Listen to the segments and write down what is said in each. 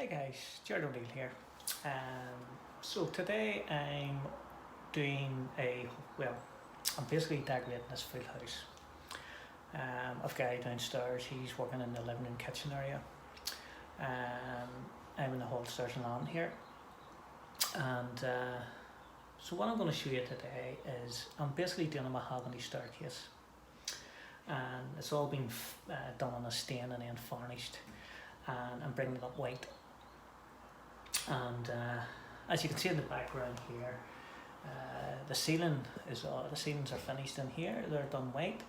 Hi guys, Jared O'Neill here. So today I'm doing well, I'm basically decorating this full house. I've got a guy downstairs, he's working in the living room kitchen area. I'm in the hall stairs and landing here. And so what I'm going to show you today is I'm basically doing a mahogany staircase. And it's all been done on a stain and then varnished. And I'm bringing it up white. And as you can see in the background here, the ceilings are finished in here. They're done white,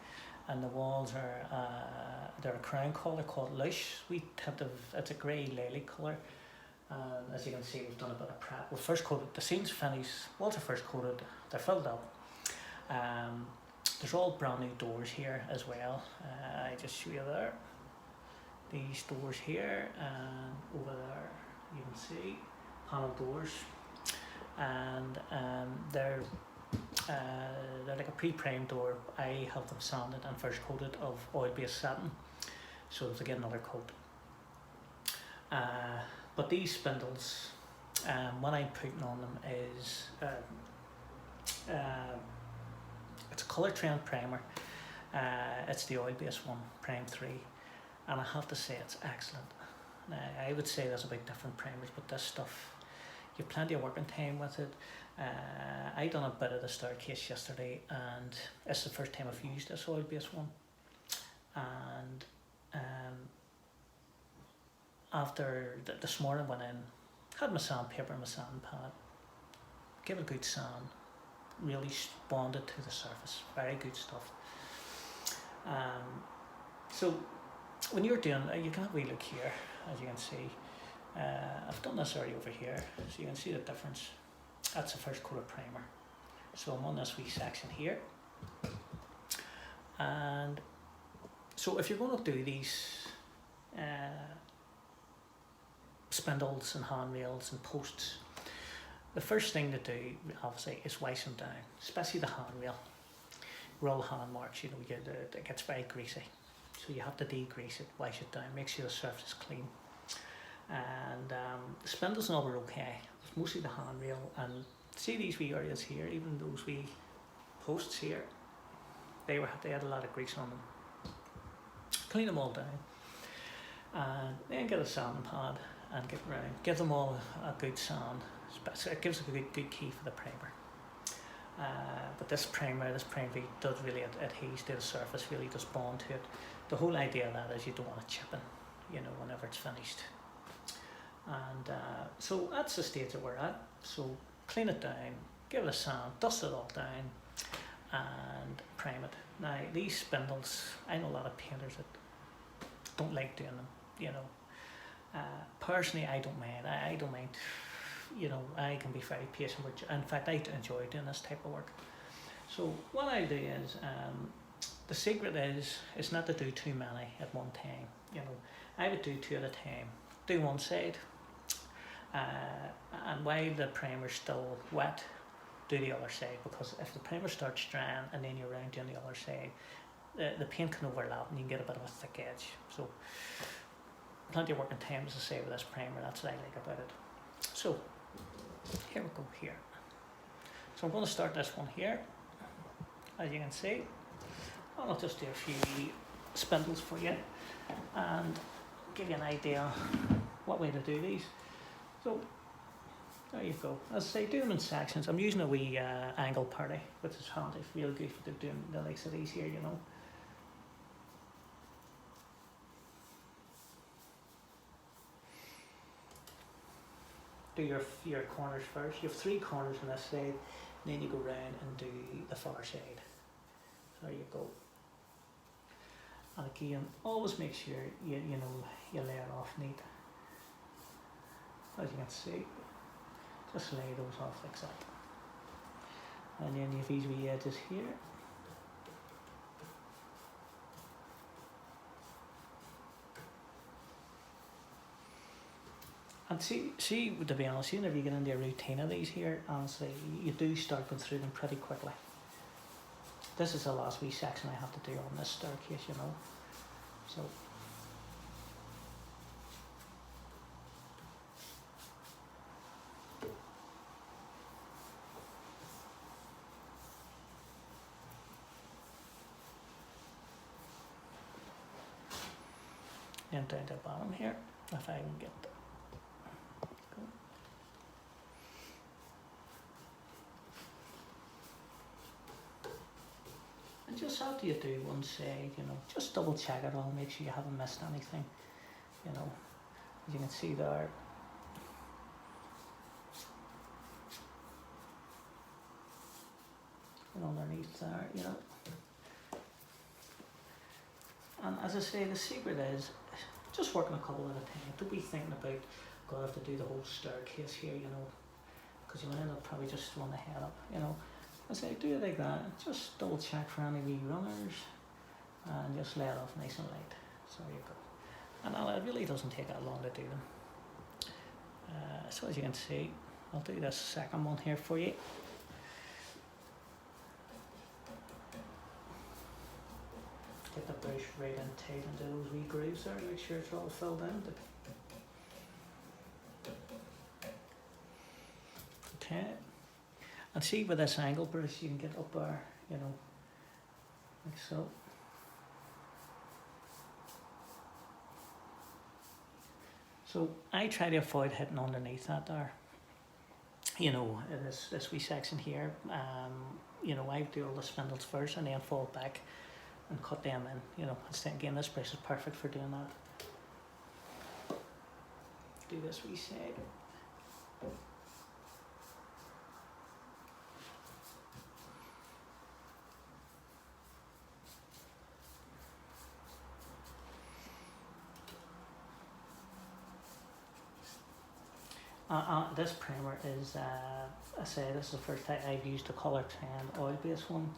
and the walls are they're a crown colour called lush. It's a grey lily colour. And as you can see, we've done a bit of prep. We first coated the ceilings finished. Walls are first coated. They're filled up. There's all brand new doors here as well. I just show you there. These doors here and over there, you can see panel doors, and they're like a pre-primed door. I have them sanded and first coated of oil-based satin, so to get another coat. But these spindles, what I'm putting on them is it's a colour trend primer. It's the oil-based one, Prime 3. And I have to say it's excellent. Now, I would say there's about different primers, but this stuff, you've plenty of working time with it. I done a bit of the staircase yesterday, and it's the first time I've used this oil-based one. And after this morning went in, had my sandpaper and my sand pad, give it a good sand, really bonded to the surface, very good stuff. So when you're doing, you can have a wee look here, as you can see. I've done this area over here, so you can see the difference. That's the first coat of primer. So I'm on this wee section here. And so if you're going to do these spindles and handrails and posts, the first thing to do, obviously, is wash them down, especially the handrail. Roll hand marks, it gets very greasy. So you have to degrease it, wash it down, make sure the surface is clean. And the spindles and all were okay. It's mostly the handrail, and see these wee areas here, even those wee posts here, they had a lot of grease on them. Clean them all down, and then get a sanding pad and get round. Give them all a good sand. It gives a good key for the primer. But this primer does really adhere to the surface, really does bond to it. The whole idea of that is you don't want it chipping, whenever it's finished. And so that's the stage that we're at. So clean it down, give it a sand, dust it all down, and prime it. Now these spindles, I know a lot of painters that don't like doing them. Personally, I don't mind. I don't mind. I can be very patient with. In fact, I enjoy doing this type of work. So what I do is, the secret is not to do too many at one time. I would do 2 at a time. Do one side, and while the primer's still wet, do the other side, because if the primer starts drying and then you're around doing the other side, the paint can overlap and you can get a bit of a thick edge. So plenty of working time, as I say, with this primer. That's what I like about it. So here we go here. So I'm going to start this one here, as you can see. I'll just do a few spindles for you and give you an idea what way to do these. So there you go. As I say, do them in sections. I'm using a wee angle party, which is handy, really good for doing the likes of these here, Do your corners first. You have 3 corners on this side, and then you go round and do the far side. So there you go. And again, always make sure you lay it off neat. As you can see, just lay those off like that. And then you have these wee edges here. And see, to be honest, whenever you get into a routine of these here, honestly, you do start going through them pretty quickly. This is the last wee section I have to do on this staircase, So then down to the bottom here, if I can get that. And just after you do one side, you know, just double check it all, make sure you haven't missed anything, you know, as you can see there. And underneath there, you know. And as I say, the secret is just working a couple at a time. Don't be thinking about, God, I have to do the whole staircase here, you know, because you'll end up probably just throwing the head up, you know. I say, do it like that, just double check for any wee runners, and just lay it off nice and light. So there you go. And it really doesn't take that long to do them. So as you can see, I'll do this second one here for you. Get the brush right in tight into those wee grooves there, make sure it's all filled in. Okay, and see with this angle brush you can get up there, you know, like so. So I try to avoid hitting underneath that there, you know, this wee section here. You know, I do all the spindles first and then fall back and cut them in, you know. Again, this brush is perfect for doing that. Do this wee side. This primer is, I say this is the first time I've used a colour tan oil based one,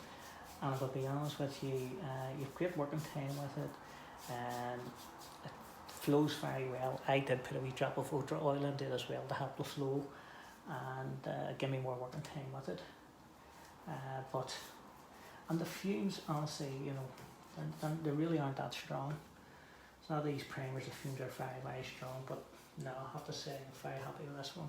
and I'll be honest with you, you've great working time with it, and it flows very well. I did put a wee drop of ultra oil into it as well to help the flow and give me more working time with it. And the fumes, honestly, you know, they really aren't that strong. It's not these primers, the fumes are very, very strong, but no, I have to say I'm very happy with this one.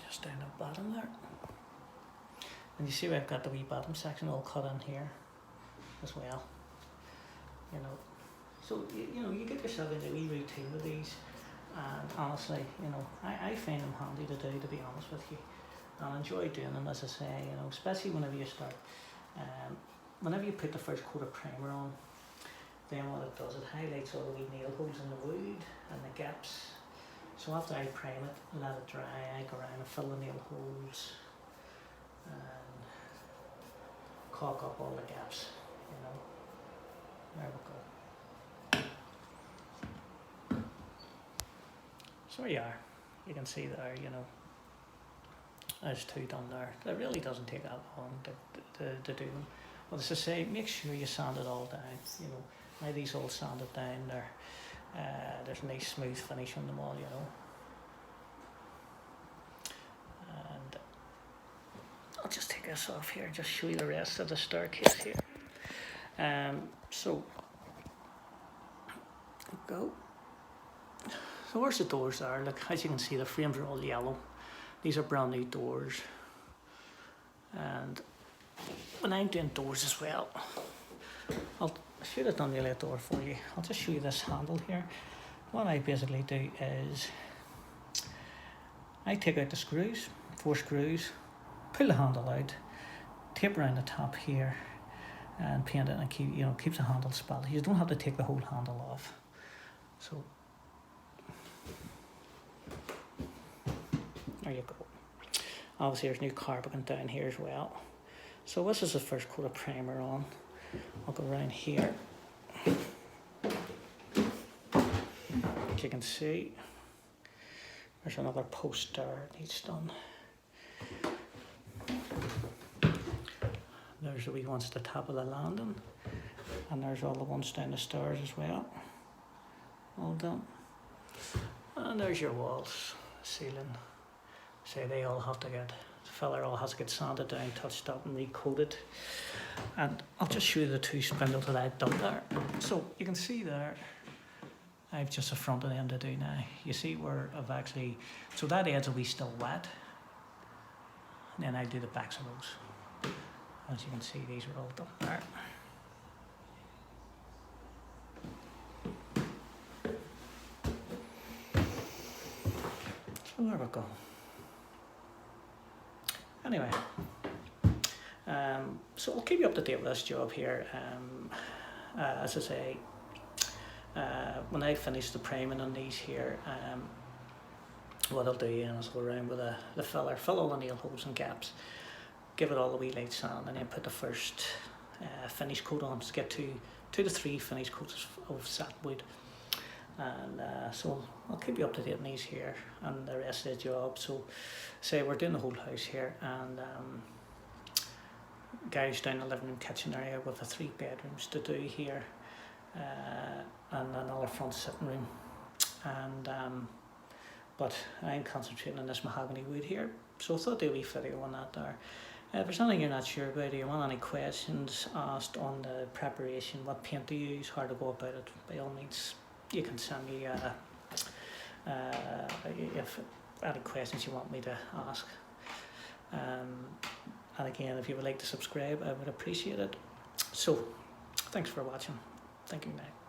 Just down the bottom there. And you see where I've got the wee bottom section all cut in here as well. You know, so you know, you get yourself into a wee routine with these. And honestly, you know, I find them handy to do, to be honest with you. And I enjoy doing them, as I say, you know, especially whenever you start. Whenever you put the first coat of primer on, then what it does, it highlights all the wee nail holes in the wood and the gaps. So after I prime it, let it dry, I go around and fill the nail holes and caulk up all the gaps, you know. There we go. So there you are, you can see there, you know, there's two done there. It really doesn't take that long to do them. But as I say, make sure you sand it all down, you know. Now these all sanded down there, there's a nice smooth finish on them all, you know. And I'll just take this off here and just show you the rest of the staircase here. So, go. So where's the doors there? Look, as you can see, the frames are all yellow. These are brand new doors. And when I'm doing doors as well, I should have done nearly a door for you. I'll just show you this handle here. What I basically do is I take out the screws, 4 screws, pull the handle out, tape around the top here, and paint it, and keeps the handle spelled. You don't have to take the whole handle off. So there you go. Obviously there's new carpeting down here as well. So this is the first coat of primer on. I'll go around here. As you can see, there's another post there that needs done. There's the wee ones at the top of the landing, and there's all the ones down the stairs as well. All done. And there's your walls, ceiling. So they all have to get, the filler all has to get sanded down, touched up and recoated. And I'll just show you the 2 spindles that I've done there. So you can see there, I've just a front of them to do now. You see where I've actually, so that edge will be still wet, and then I do the backs of those. As you can see, these are all done there. So there we go. Anyway, so I'll keep you up to date with this job here. As I say, when I finish the priming on these here, what I'll do is I'll go around with the filler, fill all the nail holes and gaps, give it all the wee light sand, and then put the first finish coat on to get two to three finish coats of satin wood. And so I'll keep you up to date on these here and the rest of the job. So say we're doing the whole house here, and guys down the living room kitchen area with the 3 bedrooms to do here, and another front sitting room, and but I'm concentrating on this mahogany wood here, so I thought I'd do a wee video on that there. If there's anything you're not sure about, or you want any questions asked on the preparation, what paint to use, how to go about it, by all means you can send me if any questions you want me to ask. And again, if you would like to subscribe, I would appreciate it. So, thanks for watching. Thank you now.